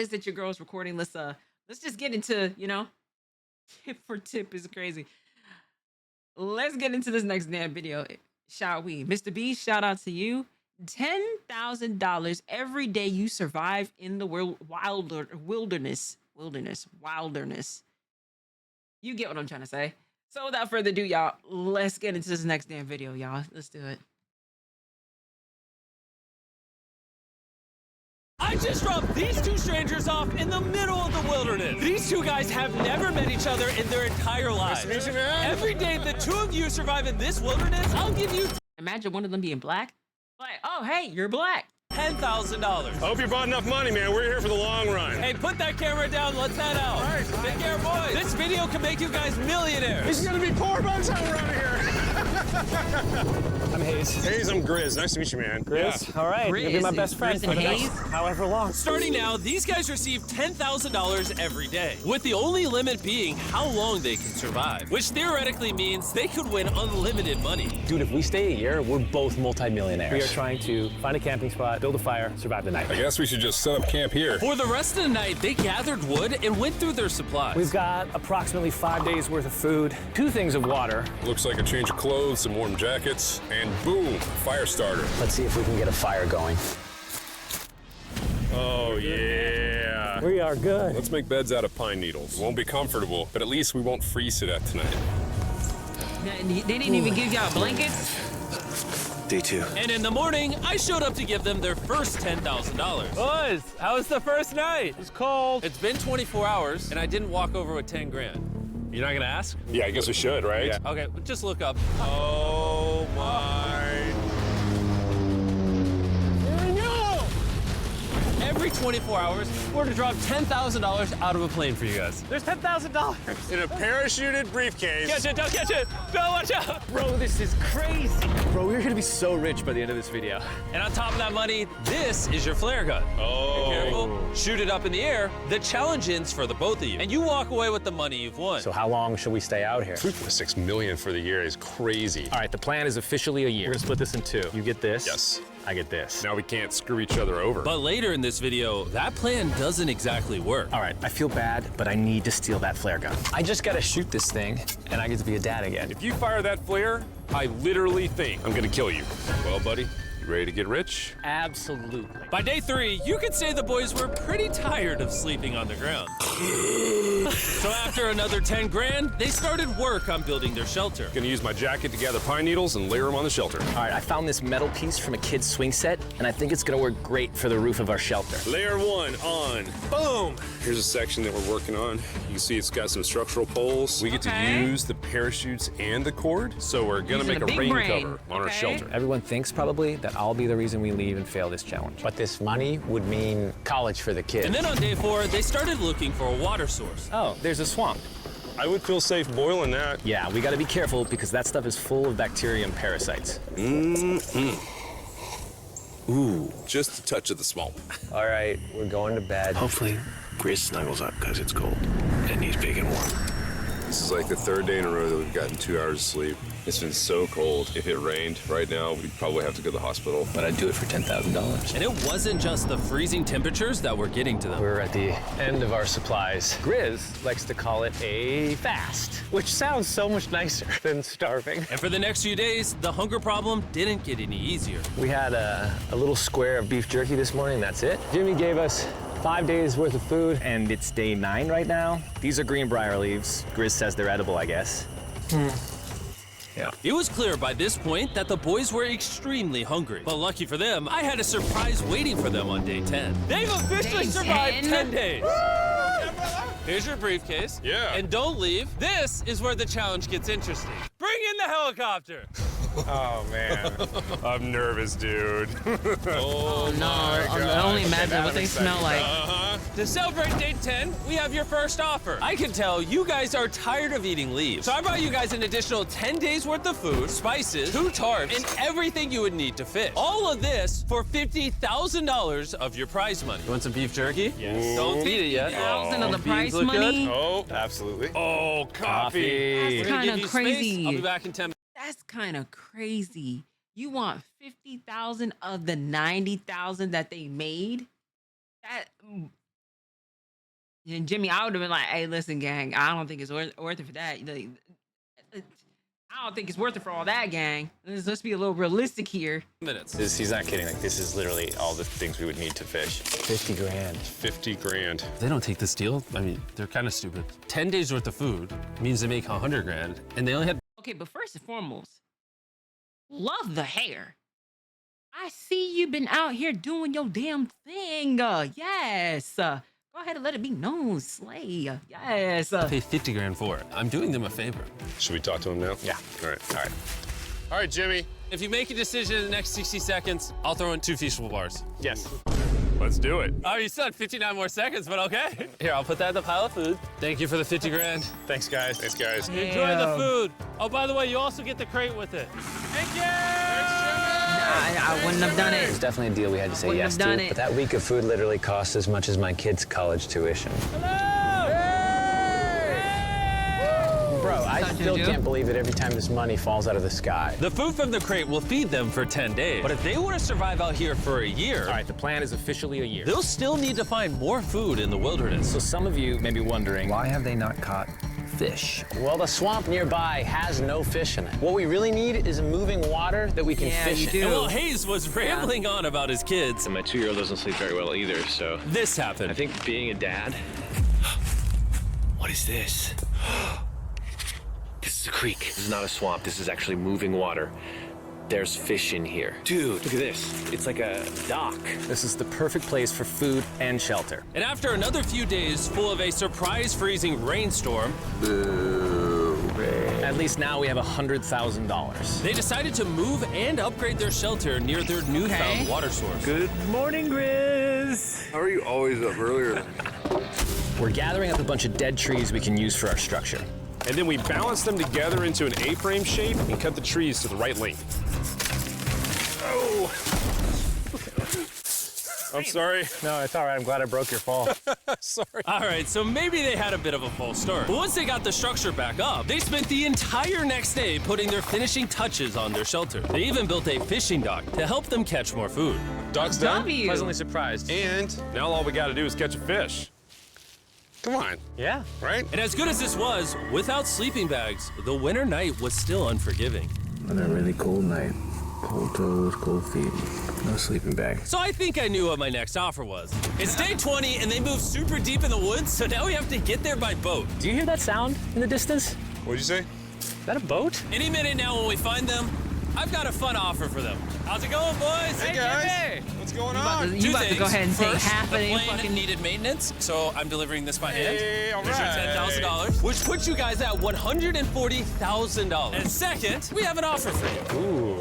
Is that your girl's recording? Let's just get into, tip for tip is crazy. Let's get into this next damn video, shall we? Mr. B, shout out to you. $10,000 every day you survive in the wilderness. You get what I'm trying to say. So without further ado, y'all, let's get into this next damn video, y'all. Let's do it. I just dropped these two strangers off in the middle of the wilderness. These two guys have never met each other in their entire lives. Nice to meet you, man. Every day the two of you survive in this wilderness, I'll give you Imagine one of them being black. Like, oh, hey, you're black. $10,000. I hope you brought enough money, man. We're here for the long run. Hey, put that camera down. Let's head out. All right. Take care, boys. This video can make you guys millionaires. This is gonna be poor by the time we're out of here. I'm Hayes. Hayes, I'm Grizz. Nice to meet you, man. Grizz? Yeah. All right. You'll be my best friend Grizz for and the next Hayes? however long. Starting now, these guys receive $10,000 every day, with the only limit being how long they can survive, which theoretically means they could win unlimited money. Dude, if we stay a year, we're both multi-millionaires. We are trying to find a camping spot, build a fire, survive the night. I guess we should just set up camp here. For the rest of the night, they gathered wood and went through their supplies. We've got approximately 5 days worth of food, 2 things of water. Looks like a change of clothes, some warm jackets, and boom, fire starter. Let's see if we can get a fire going. Oh, yeah. We are good. Let's make beds out of pine needles. Won't be comfortable, but at least we won't freeze to death tonight. They didn't even give y'all blankets. Day 2. And in the morning, I showed up to give them their first $10,000. Boys, how was the first night? It's cold. It's been 24 hours, and I didn't walk over with 10 grand. You're not gonna ask? Yeah, I guess we should, right? Yeah. Okay, just look up. Oh, my. Every 24 hours, we're to drop $10,000 out of a plane for you guys. There's $10,000. In a parachuted briefcase. Catch it, don't catch it! Don't watch out! Bro, this is crazy. Bro, we're gonna be so rich by the end of this video. And on top of that money, this is your flare gun. Oh. Careful, shoot it up in the air. The challenge ends for the both of you. And you walk away with the money you've won. So how long should we stay out here? $3.6 million for the year is crazy. All right, the plan is officially a year. We're gonna split this in 2. You get this. Yes. I get this. Now we can't screw each other over. But later in this video, that plan doesn't exactly work. All right, I feel bad, but I need to steal that flare gun. I just gotta shoot this thing, and I get to be a dad again. If you fire that flare, I literally think I'm gonna kill you. Well, buddy, you ready to get rich? Absolutely. By day 3, you could say the boys were pretty tired of sleeping on the ground. So after another 10 grand, they started work on building their shelter. Gonna use my jacket to gather pine needles and layer them on the shelter. All right, I found this metal piece from a kid's swing set, and I think it's gonna work great for the roof of our shelter. Layer 1 on. Boom! Here's a section that we're working on. You can see it's got some structural poles. We get to use the parachutes and the cord, so we're gonna Using make a a big rain brain. cover on our Okay. shelter. Everyone thinks probably that I'll be the reason we leave and fail this challenge. But this money would mean college for the kids. And then on day 4, they started looking for a water source. Oh, there's a swamp. I would feel safe boiling that. Yeah, we gotta be careful because that stuff is full of bacteria and parasites. Ooh, just a touch of the swamp. All right, we're going to bed. Hopefully, Grizz snuggles up because it's cold and he's big and warm. This is like the 3rd day in a row that we've gotten 2 hours of sleep. It's been so cold. If it rained right now, we'd probably have to go to the hospital. But I'd do it for $10,000. And it wasn't just the freezing temperatures that were getting to them. We're at the end of our supplies. Grizz likes to call it a fast, which sounds so much nicer than starving. And for the next few days, the hunger problem didn't get any easier. We had a little square of beef jerky this morning, that's it. Jimmy gave us 5 days worth of food, and it's day 9 right now. These are greenbrier leaves. Grizz says they're edible, I guess. Yeah. It was clear by this point that the boys were extremely hungry. But lucky for them, I had a surprise waiting for them on day 10. They've officially Day survived 10? 10 days. Here's your briefcase. Yeah. And don't leave. This is where the challenge gets interesting. Bring in the helicopter. Oh, man. I'm nervous, dude. Oh no, I can only imagine what they smell like. To celebrate day 10, we have your first offer. I can tell you guys are tired of eating leaves. So I brought you guys an additional 10 days worth of food, spices, 2 tarps, and everything you would need to fish. All of this for $50,000 of your prize money. You want some beef jerky? Yes. Don't eat it yet. 50,000 of the Beans prize look money. good? Oh, absolutely. Oh, coffee. We're That's gonna kind give of you space. crazy. I'll be back in 10 minutes. That's kind of crazy. You want 50,000 of the 90,000 that they made? That And Jimmy, I would have been like, "Hey, listen, gang, I don't think it's worth it for that. I don't think it's worth it for all that, gang. Let's be a little realistic here." Minutes. He's not kidding. Like, this is literally all the things we would need to fish. 50 grand. 50 grand. They don't take this deal. I mean, they're kind of stupid. 10 days worth of food means they make 100 grand, and they only had. Okay, but first and foremost, love the hair. I see you been out here doing your damn thing. Yes. Go ahead and let it be known, Slay. Yes. Pay 50 grand for it. I'm doing them a favor. Should we talk to him now? Yeah. All right. All right, Jimmy. If you make a decision in the next 60 seconds, I'll throw in 2 feasible bars. Yes. Let's do it. Oh, you still had 59 more seconds, but okay. Here, I'll put that in the pile of food. Thank you for the 50 grand. Thanks, guys. Thanks, guys. Enjoy the food. Oh, by the way, you also get the crate with it. Thank you! I wouldn't have done It's it. definitely a deal we had to say Wouldn't yes have done to. it. But that week of food literally cost as much as my kids' college tuition. Bro, I Such a still Jew. can't believe it every time this money falls out of the sky. The food from the crate will feed them for 10 days. But if they want to survive out here for a year, All right, the plan is officially a year. they'll still need to find more food in the wilderness. So some of you may be wondering, Why have they not caught fish? Well, the swamp nearby has no fish in it. What we really need is a moving water that we can Yeah, fish you in. do. And while Hayes was rambling on about his kids, My 2-year-old doesn't sleep very well either, so this happened. I think being a dad. What is this? This is a creek. This is not a swamp. This is actually moving water. There's fish in here. Dude, look at this. It's like a dock. this is the perfect place for food and shelter. And after another few days full of a surprise freezing rainstorm, At least now we have $100,000. they decided to move and upgrade their shelter near their newfound Okay. water source. Good morning, Grizz. How are you always up earlier? We're gathering up a bunch of dead trees we can use for our structure. And then we balance them together into an A-frame shape and cut the trees to the right length. Oh. I'm sorry. No, it's all right. I'm glad I broke your fall. Sorry. All right, so maybe they had a bit of a false start. But once they got the structure back up, they spent the entire next day putting their finishing touches on their shelter. They even built a fishing dock to help them catch more food. Dock's done. W. Pleasantly surprised. And now all we got to do is catch a fish. Come on, Yeah. right? And as good as this was, without sleeping bags, the winter night was still unforgiving. On a really cold night. Cold toes, cold feet. No sleeping bag. So I think I knew what my next offer was. It's day 20 and they moved super deep in the woods, so now we have to get there by boat. Do you hear that sound in the distance? What'd you say? Is that a boat? Any minute now when we find them, I've got a fun offer for them. How's it going, boys? Hey, guys. What's going on? You about to go ahead and take First, half of the the plane fucking. needed maintenance, so I'm delivering this by hand. Hey, all There's your right. $10,000, which puts you guys at $140,000. And second, we have an offer for you. Ooh.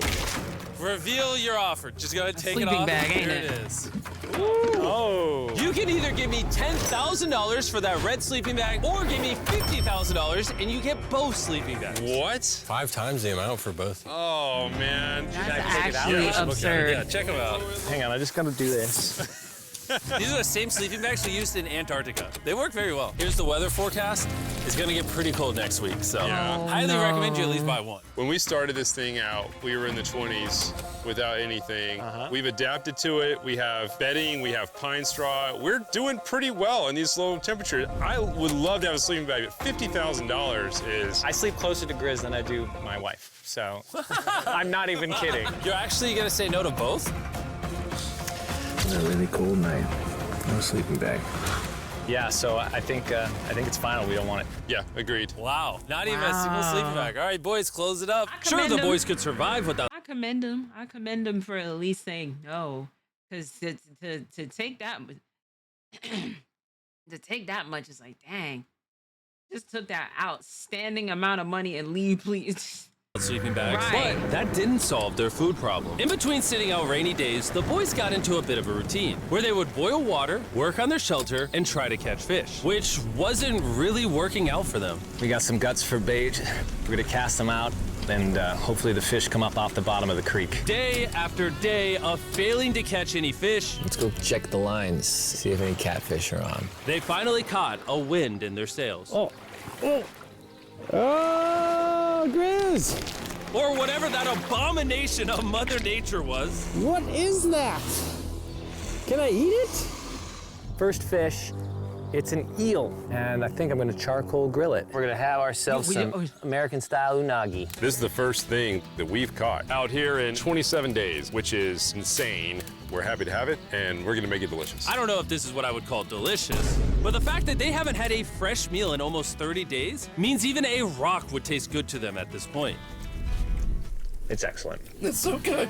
Reveal your offer. Just go ahead and take it sleeping off. bag, ain't Here it? it is. Oh. You can either give me $10,000 for that red sleeping bag, or give me $50,000 and you get both sleeping bags. What? 5 times the amount for both. Oh, man. That's take it out? actually Yeah, absurd. check them out. Hang on, I just gotta do this. These are the same sleeping bags we used in Antarctica. They work very well. Here's the weather forecast. It's gonna get pretty cold next week, so Yeah. highly recommend you at least buy one. When we started this thing out, we were in the 20s without anything. We've adapted to it. We have bedding, we have pine straw. We're doing pretty well in these low temperatures. I would love to have a sleeping bag, but $50,000 is... I sleep closer to Grizz than I do my wife, so I'm not even kidding. You're actually gonna say no to both? On a really cold night. No sleeping bag. Yeah, so I think it's final. We don't want it. Yeah, agreed. Wow, not even a single sleeping bag. All right, boys, close it up. I Sure, commend the them. boys could survive without. I commend him. I commend him for at least saying no, because to take that to take that much is like, dang, just took that outstanding amount of money and leave, please. Sleeping bags. Right. But that didn't solve their food problem. In between sitting out rainy days, the boys got into a bit of a routine where they would boil water, work on their shelter, and try to catch fish, which wasn't really working out for them. We got some guts for bait. We're gonna cast them out, and hopefully the fish come up off the bottom of the creek. Day after day of failing to catch any fish, Let's go check the lines, see if any catfish are on. they finally caught a wind in their sails. Oh, Grizz! Or whatever that abomination of Mother Nature was. What is that? Can I eat it? First fish It's an eel, and I think I'm gonna charcoal grill it. We're gonna have ourselves some American-style unagi. This is the first thing that we've caught out here in 27 days, which is insane. We're happy to have it, and we're gonna make it delicious. I don't know if this is what I would call delicious, but the fact that they haven't had a fresh meal in almost 30 days means even a rock would taste good to them at this point. It's excellent. It's so good.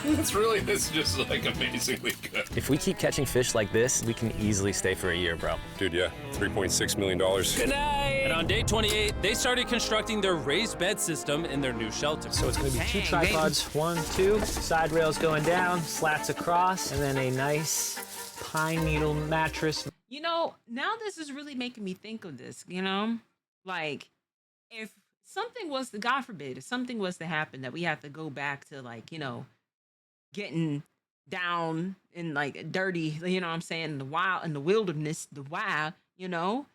It's just like amazingly good. If we keep catching fish like this, we can easily stay for a year, bro. Dude, yeah, $3.6 million. Good night! And on day 28, they started constructing their raised bed system in their new shelter. So it's gonna be two Dang, tripods, 1, 2, side rails going down, slats across, and then a nice pine needle mattress. You know, now this is really making me think of this, you know? Like, if something was to, God forbid, if something was to happen that we have to go back to, like, you know, getting down in, like, dirty, you know what I'm saying, in the wild, in the wilderness, the wild, you know?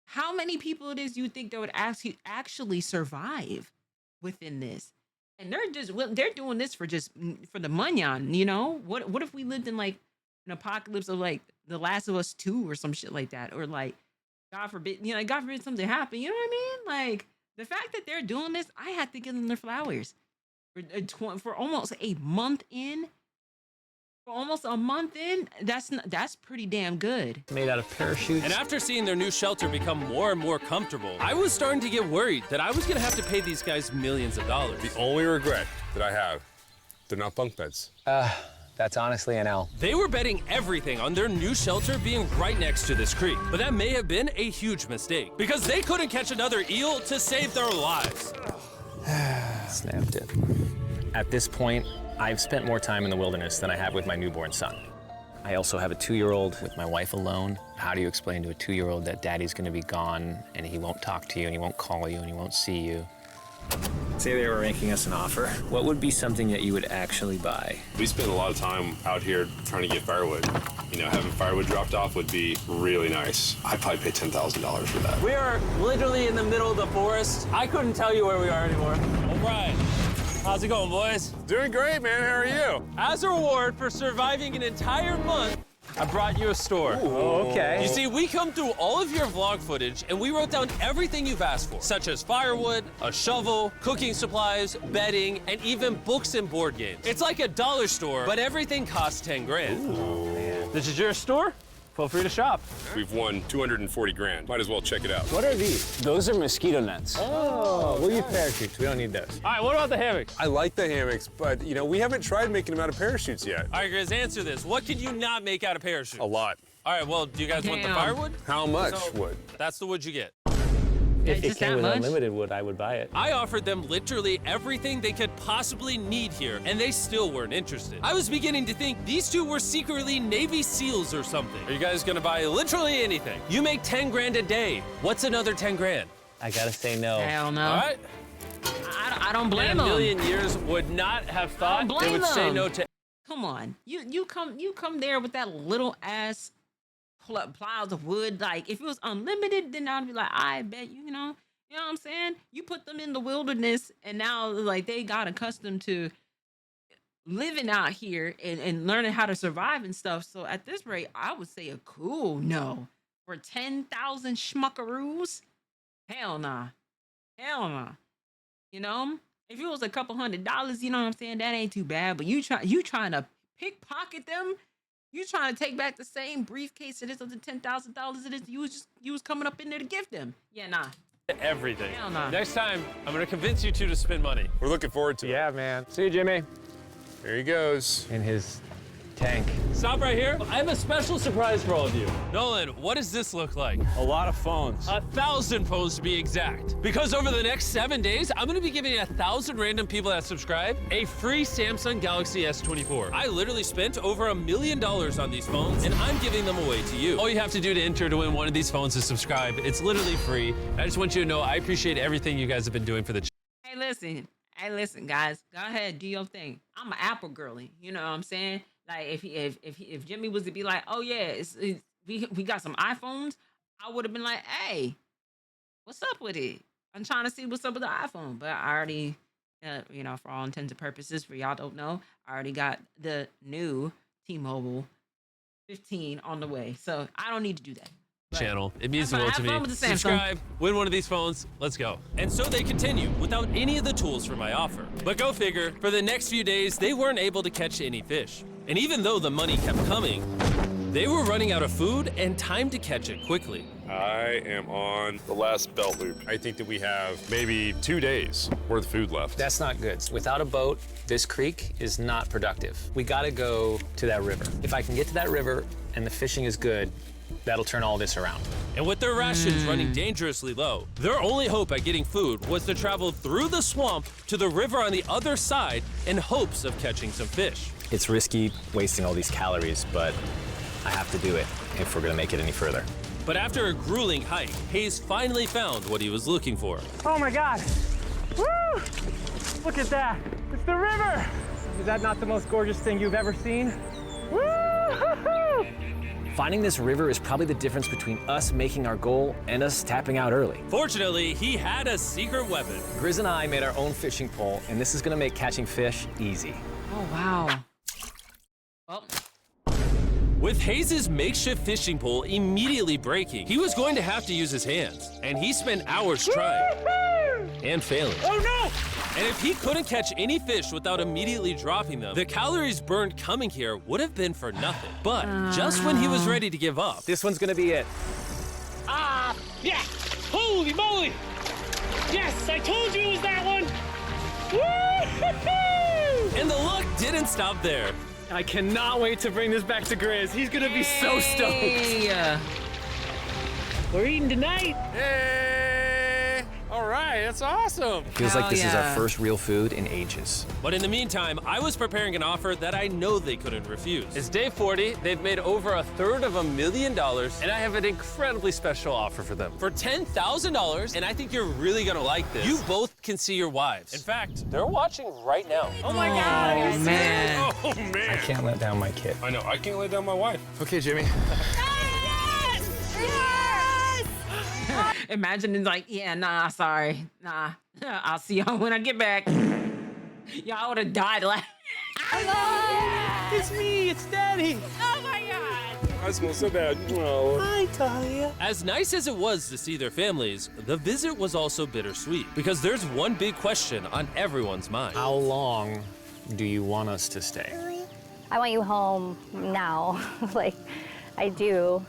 How many people it is you think that would actually survive within this? And they're doing this for just for the munyan, you know? What if we lived in, like, an apocalypse of, like, The Last of Us 2 or some shit like that? Or, like, God forbid, you know, like, God forbid something happen, you know what I mean? Like, the fact that they're doing this, I had to give them their flowers. For almost a month in, that's pretty damn good. Made out of parachutes. And after seeing their new shelter become more and more comfortable, I was starting to get worried that I was gonna have to pay these guys millions of dollars. The only regret that I have, they're not bunk beds. That's honestly an L. They were betting everything on their new shelter being right next to this creek, but that may have been a huge mistake because they couldn't catch another eel to save their lives. Snapped it. At this point, I've spent more time in the wilderness than I have with my newborn son. I also have a 2-year-old with my wife alone. How do you explain to a 2-year-old that daddy's gonna be gone and he won't talk to you and he won't call you and he won't see you? Say they were making us an offer. What would be something that you would actually buy? We spend a lot of time out here trying to get firewood. You know, having firewood dropped off would be really nice. I'd probably pay $10,000 for that. We are literally in the middle of the forest. I couldn't tell you where we are anymore. O'Brien, how's it going, boys? Doing great, man. How are you? As a reward for surviving an entire month, I brought you a store. Oh, okay. You see, we come through all of your vlog footage and we wrote down everything you've asked for, such as firewood, a shovel, cooking supplies, bedding, and even books and board games. It's like a dollar store, but everything costs 10 grand. Ooh. This is your store? Feel free to shop. We've won 240 grand. Might as well check it out. What are these? Those are mosquito nets. Oh, we'll use parachutes. We don't need those. All right, what about the hammocks? I like the hammocks, but, you know, we haven't tried making them out of parachutes yet. All right, Grizz, answer this. What could you not make out of parachutes? A lot. All right, well, do you guys want the Damn. firewood? How much So- wood? That's the wood you get. If it Just came that with much? unlimited wood, I would buy it. I offered them literally everything they could possibly need here, and they still weren't interested. I was beginning to think these two were secretly Navy SEALs or something. Are you guys gonna buy literally anything? You make 10 grand a day. What's another 10 grand? I gotta say no. Hell no. All right? I don't blame In a them. million years would not have thought don't they blame would say them. no to. Come on, you come there with that little ass plows of wood. Like, if it was unlimited, then I'd be like, I bet you know what I'm saying. You put them in the wilderness, and now like they got accustomed to living out here and learning how to survive and stuff. So at this rate, I would say a cool no for 10,000 schmuckaroos. Hell nah, hell nah. You know, if it was a couple $100, you know what I'm saying, that ain't too bad. But you trying to pickpocket them. You trying to take back the same briefcase it is of the $10,000 it is you was coming up in there to give them. Yeah, nah. Everything. Hell no. Next time, I'm gonna convince you two to spend money. We're looking forward to it. Yeah, man. See you, Jimmy. There he goes. In his tank. Stop right here. I have a special surprise for all of you. Nolan, what does this look like? A lot of phones. 1,000 phones to be exact. Because over the next 7 days, I'm gonna be giving 1,000 random people that subscribe a free Samsung Galaxy S24. I literally spent over $1 million on these phones, and I'm giving them away to you. All you have to do to enter to win one of these phones is subscribe. It's literally free. I just want you to know I appreciate everything you guys have been doing for the channel. Hey, listen, guys. Go ahead, do your thing. I'm an Apple girly. You know what I'm saying? Like, if Jimmy was to be like, oh yeah, we got some iPhones, I would have been like, hey, what's up with it? I'm trying to see what's up with the iPhone. But I already, you know, for all intents and purposes, for y'all don't know, I already got the new T-Mobile 15 on the way. So I don't need to do that. But Channel. It means the have world to fun me. with the Samsung. Subscribe, win one of these phones, let's go. And so they continue without any of the tools for my offer. But go figure, for the next few days, they weren't able to catch any fish. And even though the money kept coming, they were running out of food and time to catch it quickly. I am on the last belt loop. I think that we have maybe 2 days worth of food left. That's not good. Without a boat, this creek is not productive. We gotta go to that river. If I can get to that river and the fishing is good, that'll turn all this around. And with their rations running dangerously low, their only hope at getting food was to travel through the swamp to the river on the other side in hopes of catching some fish. It's risky wasting all these calories, but I have to do it if we're gonna make it any further. But after a grueling hike, Hayes finally found what he was looking for. Oh my God! Woo! Look at that! It's the river! Is that not the most gorgeous thing you've ever seen? Woo! Finding this river is probably the difference between us making our goal and us tapping out early. Fortunately, he had a secret weapon. Grizz and I made our own fishing pole, and this is gonna make catching fish easy. Oh, wow. Well, With Hayes' makeshift fishing pole immediately breaking, he was going to have to use his hands, and he spent hours trying and failing. Oh no! And if he couldn't catch any fish without immediately dropping them, the calories burned coming here would have been for nothing. But just when he was ready to give up, This one's gonna be it. Yeah! Holy moly! Yes, I told you it was that one! Woo! and the luck didn't stop there. I cannot wait to bring this back to Grizz. He's gonna be so stoked. hey, We're eating tonight! Hey! All right, that's awesome. Feels like Hell this is yeah. our first real food in ages. But in the meantime, I was preparing an offer that I know they couldn't refuse. It's day 40, they've made over $250,000, and I have an incredibly special offer for them. For $10,000, and I think you're really gonna like this, you both can see your wives. In fact, they're watching right now. oh my God, man. Oh, man. Can't let down my kid. I know, I can't lay down my wife. Okay, Jimmy. Imagine it's like, yeah, nah, sorry. Nah, I'll see y'all when I get back. Y'all would have died like, It's me, it's Daddy. oh my God. I smell so bad. Oh. Hi, Talia. As nice as it was to see their families, the visit was also bittersweet, because there's one big question on everyone's mind. How long do you want us to stay? I want you home now. Like, I do.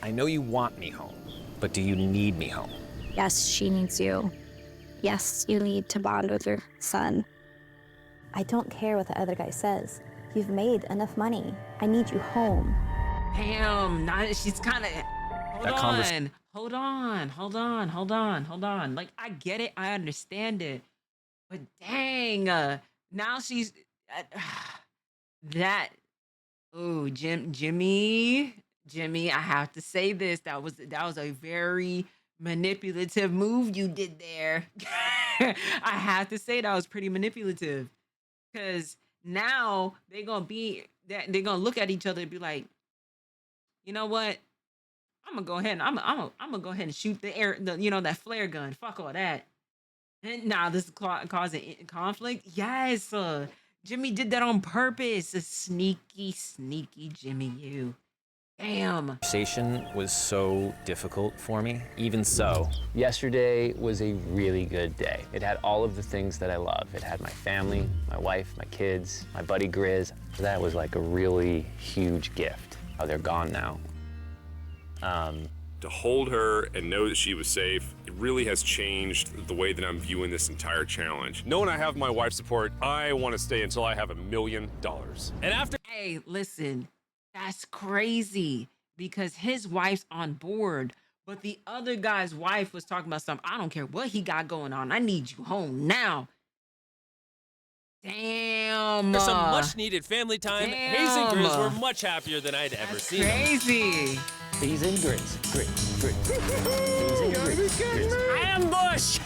I know you want me home, but do you need me home? Yes, she needs you. Yes, you need to bond with your son. I don't care what the other guy says. You've made enough money. I need you home. Damn, nah, she's kind of, That hold on. Like, I get it, I understand it. But dang, now she's, oh, Jimmy, I have to say this. That was a very manipulative move you did there. I have to say that was pretty manipulative, because now they're gonna look at each other and be like, you know what? I'm gonna go ahead and shoot that flare gun. Fuck all that. And now this is causing conflict. Yes, Jimmy did that on purpose. A sneaky Jimmy, you. Damn. Conversation was so difficult for me. Even so, Yesterday was a really good day. It had all of the things that I love. It had my family, my wife, my kids, my buddy Grizz. That was like a really huge gift. Oh, they're gone now. To hold her and know that she was safe, it really has changed the way that I'm viewing this entire challenge. Knowing I have my wife's support, I want to stay until I have $1 million. And after Hey, listen, that's crazy, because his wife's on board, but the other guy's wife was talking about something. I don't care what he got going on. I need you home now. Damn. some much needed family time, Hayes and damn. Grizz were much happier than I'd ever That's seen them. crazy. Hayes and Grizz. Hayes and Grizz. Ambush!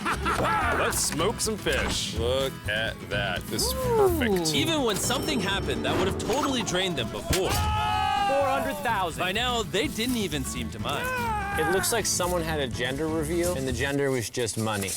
Let's smoke some fish. Look at that. This is perfect. Even when something happened that would have totally drained them before, 400,000. by now they didn't even seem to mind. It looks like someone had a gender reveal, and the gender was just money.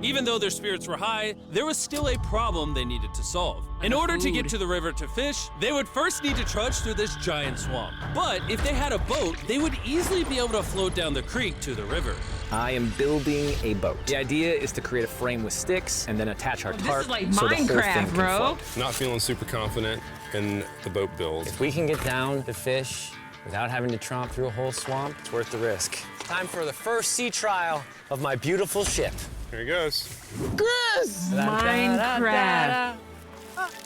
Even though their spirits were high, there was still a problem they needed to solve. In order to get to the river to fish, they would first need to trudge through this giant swamp. But if they had a boat, they would easily be able to float down the creek to the river. I am building a boat. The idea is to create a frame with sticks and then attach our This tarp is like so the whole thing Minecraft, can bro. float. Not feeling super confident in the boat build. If we can get down to fish without having to tromp through a whole swamp, it's worth the risk. Time for the first sea trial of my beautiful ship. Here he goes. Minecraft.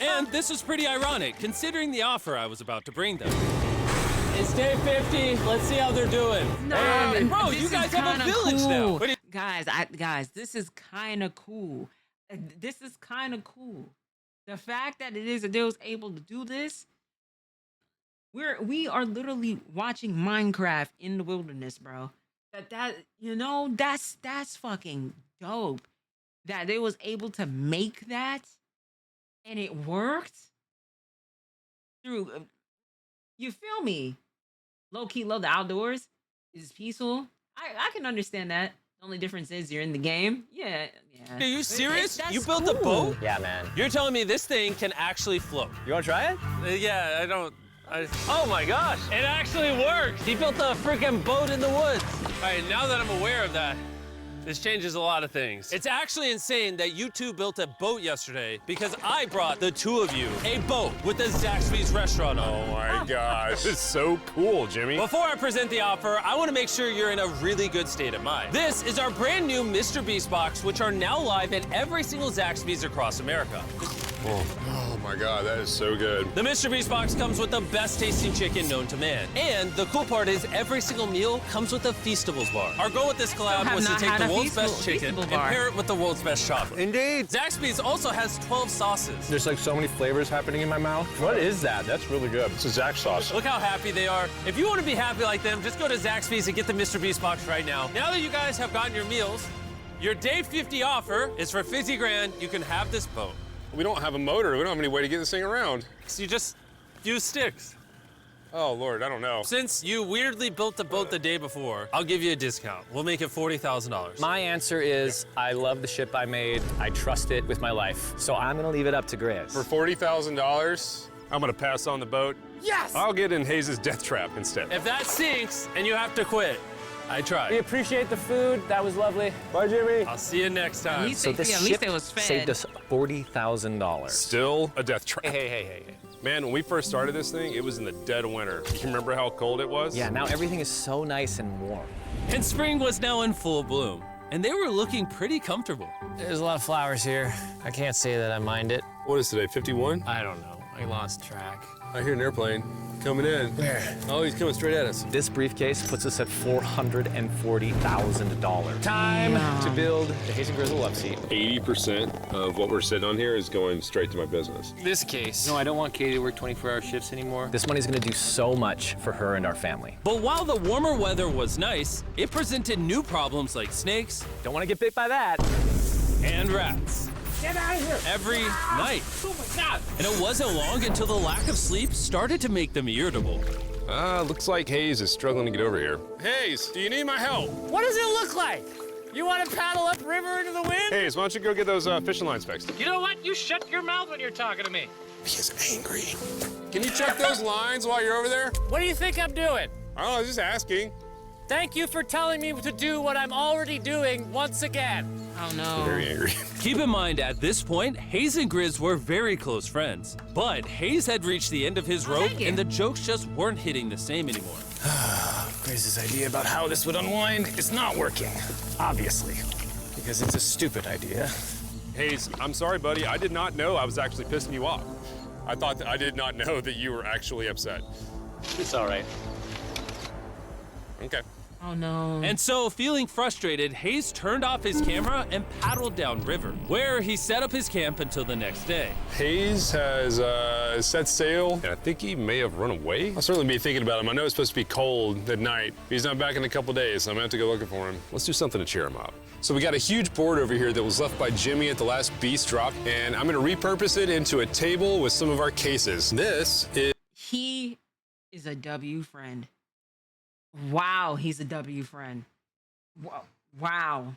And this was pretty ironic, considering the offer I was about to bring them. It's day 50. Let's see how they're doing. Hey, bro, This you is guys have a kinda village cool. now. What do you- Guys, this is kind of cool. This is kind of cool. The fact that they was able to do this, we are literally watching Minecraft in the wilderness, bro. That's fucking dope. That they was able to make that, and it worked through. You feel me? Low key love the outdoors. It's peaceful. I can understand that. The only difference is you're in the game. Yeah. Are you serious? That's You built a cool. boat? Yeah, man. You're telling me this thing can actually float? You want to try it? Yeah, I don't. Oh my gosh, it actually works. He built a freaking boat in the woods. All right, now that I'm aware of that, this changes a lot of things. It's actually insane that you two built a boat yesterday because I brought the two of you a boat with the Zaxby's restaurant on it. Oh my gosh, this is so cool, Jimmy. Before I present the offer, I want to make sure you're in a really good state of mind. This is our brand new Mr. Beast box, which are now live at every single Zaxby's across America. Oh my God, that is so good. The Mr. Beast box comes with the best tasting chicken known to man. And the cool part is every single meal comes with a Feastables bar. Our goal with this collab have was to not take had the a world's best Feastable chicken and bar. pair it with the world's best chocolate. Indeed. Zaxby's also has 12 sauces. There's like so many flavors happening in my mouth. What is that? That's really good. It's a Zach sauce. Look how happy they are. If you want to be happy like them, just go to Zaxby's and get the Mr. Beast box right now. Now that you guys have gotten your meals, your day 50 offer is for 50 grand. You can have this boat. We don't have a motor. We don't have any way to get this thing around. So you just use sticks. Oh, Lord, I don't know. Since you weirdly built the boat the day before, I'll give you a discount. We'll make it $40,000. My answer is I love the ship I made. I trust it with my life. So I'm gonna leave it up to Grizz. For $40,000, I'm gonna pass on the boat. Yes! I'll get in Hayes' death trap instead. If that sinks and you have to quit, I We tried. appreciate the food. That was lovely. Bye, Jimmy. I'll see you next time. least So they- this at least ship it was fed. saved us $40,000. Still a death trap. Hey. Man, when we first started this thing, it was in the dead of winter. You remember how cold it was? Yeah, now everything is so nice and warm. And spring was now in full bloom, and they were looking pretty comfortable. There's a lot of flowers here. I can't say that I mind it. What is today, 51? I don't know. I lost track. I hear an airplane coming in. Where? Oh, he's coming straight at us. This briefcase puts us at $440,000. Time to build the Hayes and Grizzle love seat. 80% of what we're sitting on here is going straight to my business. This case. No, I don't want Katie to work 24-hour shifts anymore. This money's gonna do so much for her and our family. But while the warmer weather was nice, it presented new problems like snakes Don't wanna get bit by that. and rats. Get out of here! Every night. Oh my God! And it wasn't long until the lack of sleep started to make them irritable. Looks like Hayes is struggling to get over here. Hayes, do you need my help? What does it look like? You want to paddle upriver into the wind? Hayes, why don't you go get those fishing lines fixed? You know what? You shut your mouth when you're talking to me. He is angry. Can you check those lines while you're over there? What do you think I'm doing? I don't know, I was just asking. Thank you for telling me to do what I'm already doing once again. Oh no. Very angry. Keep in mind, at this point, Hayes and Grizz were very close friends. But Hayes had reached the end of his rope, take it. and the jokes just weren't hitting the same anymore. Grizz's idea about how this would unwind is not working, obviously, because it's a stupid idea. Hayes, I'm sorry, buddy. I did not know I was actually pissing you off. I did not know that you were actually upset. It's all right. Okay. Oh no. And so, feeling frustrated, Hayes turned off his camera and paddled downriver, where he set up his camp until the next day. Hayes has set sail, and I think he may have run away. I'll certainly be thinking about him. I know it's supposed to be cold at night. He's not back in a couple days, so I'm gonna have to go looking for him. Let's do something to cheer him up. So we got a huge board over here that was left by Jimmy at the last beast drop, and I'm gonna repurpose it into a table with some of our cases. This is He is a W friend. Wow, he's a W friend. Wow.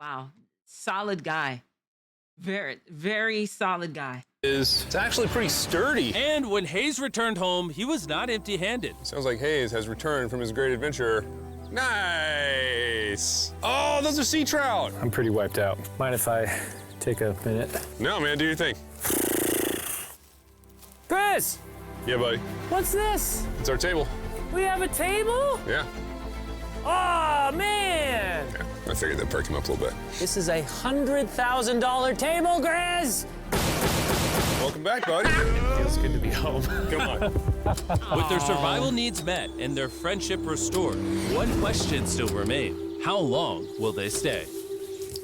Wow. Solid guy. Very, very solid guy. It's actually pretty sturdy. And when Hayes returned home, he was not empty-handed. Sounds like Hayes has returned from his great adventure. Nice. Oh, those are sea trout. I'm pretty wiped out. Mind if I take a minute? No, man, do your thing. Chris, Yeah, buddy. what's this? It's our table. We have a table? Yeah. Oh, man. Yeah. I figured that'd perk him up a little bit. This is a $100,000 table, Grizz. Welcome back, buddy. Feels good to be home. Come on. With their survival needs met and their friendship restored, one question still remained. How long will they stay?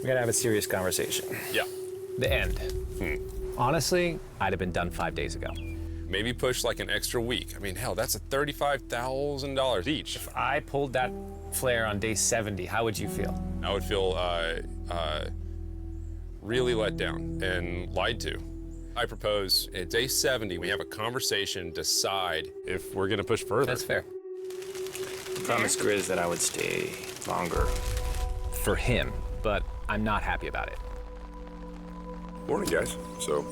We gotta have a serious conversation. Yeah. The end. Honestly, I'd have been done 5 days ago. Maybe push like an extra week. I mean, hell, that's a $35,000 each. If I pulled that flare on day 70, how would you feel? I would feel really let down and lied to. I propose at day 70, we have a conversation, decide if we're gonna push further. That's fair. I promised Grizz that I would stay longer. For him, but I'm not happy about it. Morning, guys. So,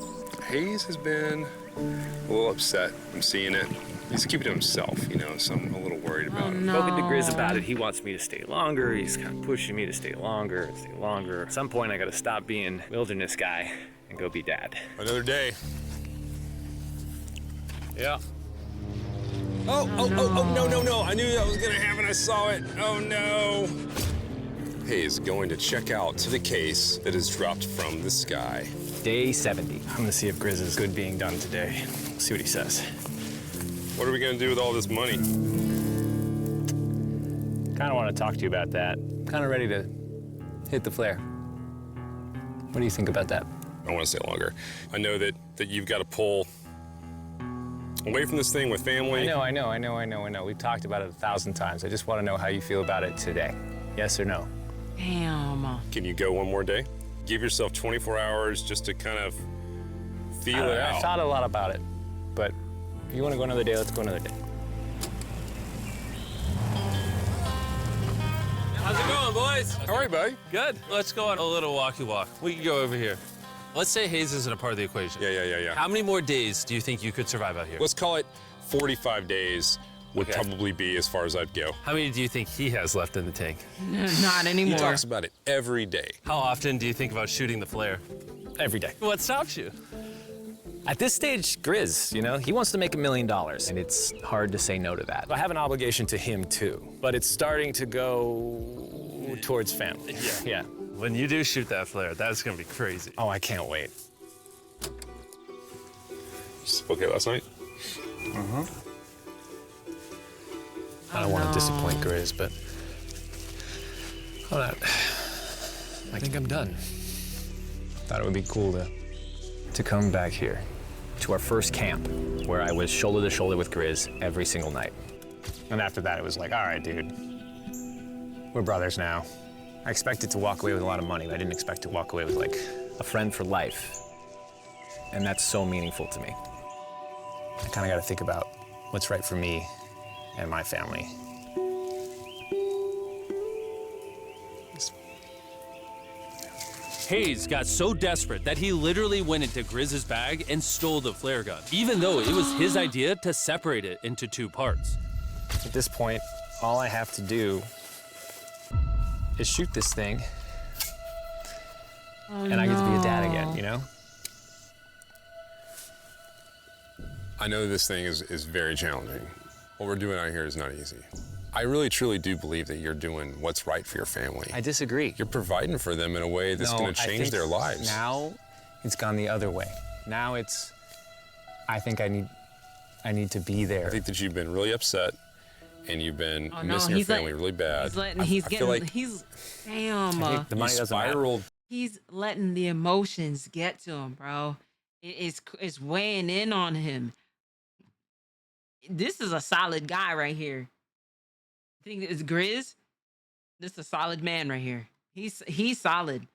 Hayes has been a little upset. I'm seeing it. He's keeping to himself, you know, so I'm a little worried about him. Spoken to Grizz about it. He wants me to stay longer. He's kind of pushing me to stay longer and stay longer. At some point, I gotta stop being wilderness guy and go be dad. Another day. Yeah. Oh, no. I knew that was gonna happen. I saw it. Oh, no. Hayes going to check out to the case that is dropped from the sky. Day 70. I'm gonna see if Grizz is good being done today. See what he says. What are we gonna do with all this money? Kind of want to talk to you about that. Kind of ready to hit the flare. What do you think about that? I want to stay longer. I know that you've got to pull away from this thing with family. I know. We've talked about it 1,000 times. I just want to know how you feel about it today. Yes or no? Damn. Can you go one more day? Give yourself 24 hours just to kind of feel it out. I thought a lot about it, but if you want to go another day, let's go another day. How's it going, boys? How are you, buddy? Good. Let's go on a little walkie walk. We can go over here. Let's say Hayes isn't a part of the equation. Yeah. How many more days do you think you could survive out here? Let's call it 45 days would probably be as far as I'd go. How many do you think he has left in the tank? Not He anymore. talks about it every day. How often do you think about shooting the flare? Every day. What stops you? At this stage, Grizz, you know, he wants to make $1 million, and it's hard to say no to that. I have an obligation to him, too, but it's starting to go towards family. Yeah. When you do shoot that flare, that's gonna be crazy. Oh, I can't wait. Okay last night? I don't want to disappoint Grizz, but hold on. I think I'm done. Thought it would be cool to come back here to our first camp where I was shoulder to shoulder with Grizz every single night. And after that, it was like, all right, dude, we're brothers now. I expected to walk away with a lot of money, but I didn't expect to walk away with like a friend for life. And that's so meaningful to me. I kind of got to think about what's right for me and my family. Hayes got so desperate that he literally went into Grizz's bag and stole the flare gun, even though it was his idea to separate it into 2 parts. At this point, all I have to do is shoot this thing, and I get to be a dad again, you know? I know this thing is very challenging. What we're doing out here is not easy. I really, truly do believe that you're doing what's right for your family. I disagree. You're providing for them in a way that's going to change their lives. Now, it's gone the other way. Now it's, I think I need to be there. I think that you've been really upset, and you've been missing your he's family really bad. He's damn. The money doesn't matter. He's letting the emotions get to him, bro. It's weighing in on him. This is a solid guy right here. I think it's Grizz. This is a solid man right here. He's solid.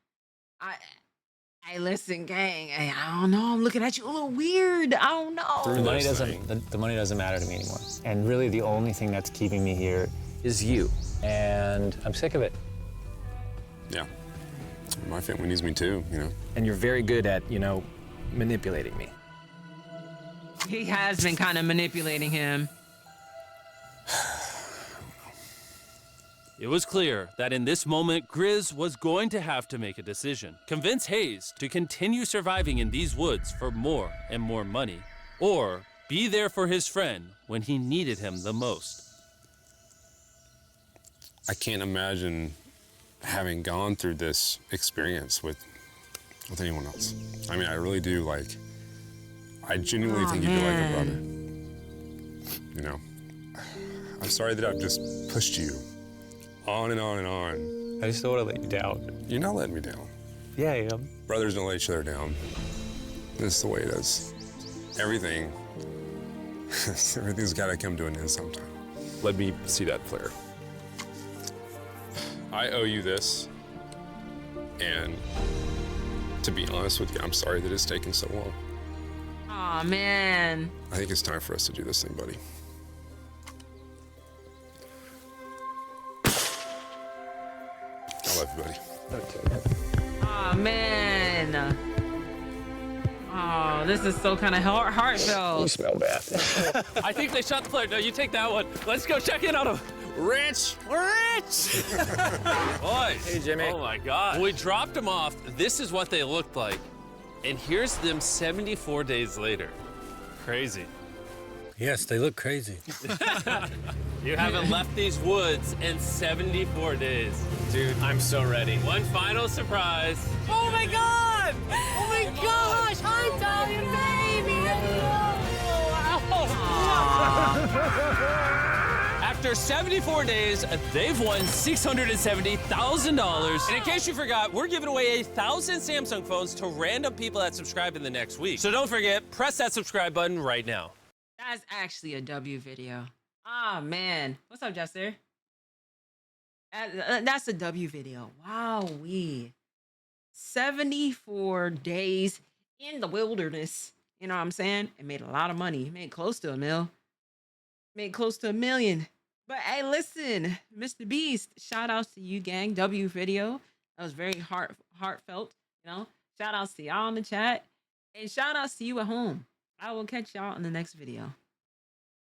I listen, gang. I don't know. I'm looking at you a little weird. I don't know. The money doesn't matter to me anymore. And really, the only thing that's keeping me here is you. And I'm sick of it. Yeah. My family needs me too, you know. And you're very good at, you know, manipulating me. He has been kind of manipulating him. It was clear that in this moment, Grizz was going to have to make a decision. Convince Hayes to continue surviving in these woods for more and more money, or be there for his friend when he needed him the most. I can't imagine having gone through this experience with anyone else. I mean, I really do, like, I genuinely think you'd be like a brother. You know? I'm sorry that I've just pushed you on and on and on. I just don't want to let you down. You're not letting me down. Yeah, I am. Brothers don't let each other down. This is the way it is. Everything's got to come to an end sometime. Let me see that flare. I owe you this, and to be honest with you, I'm sorry that it's taken so long. Aw, man. I think it's time for us to do this thing, buddy. I love you, buddy. Aw, man. Oh, this is so kind of heartfelt. You smell bad. I think they shot the flare. No, you take that one. Let's go check in on him. Rich! Rich! Boys. Hey, Jimmy. Oh, my God. When we dropped them off, this is what they looked like. And here's them 74 days later. Crazy. Yes, they look crazy. You haven't left these woods in 74 days. Dude, I'm so ready. One final surprise. Oh, my God. Oh, my gosh. Hi, Italian baby. After 74 days, they've won $670,000. And in case you forgot, we're giving away 1,000 Samsung phones to random people that subscribe in the next week. So don't forget, press that subscribe button right now. That's actually a W video. Ah, man. What's up, Jester? That's a W video. Wow, 74 days in the wilderness. You know what I'm saying? It made a lot of money. It made close to $1 million. Made close to $1 million. But hey, listen, Mr. Beast, shout outs to you, gang. W video. That was very heartfelt. You know, shout outs to y'all in the chat. And shout outs to you at home. I will catch y'all in the next video.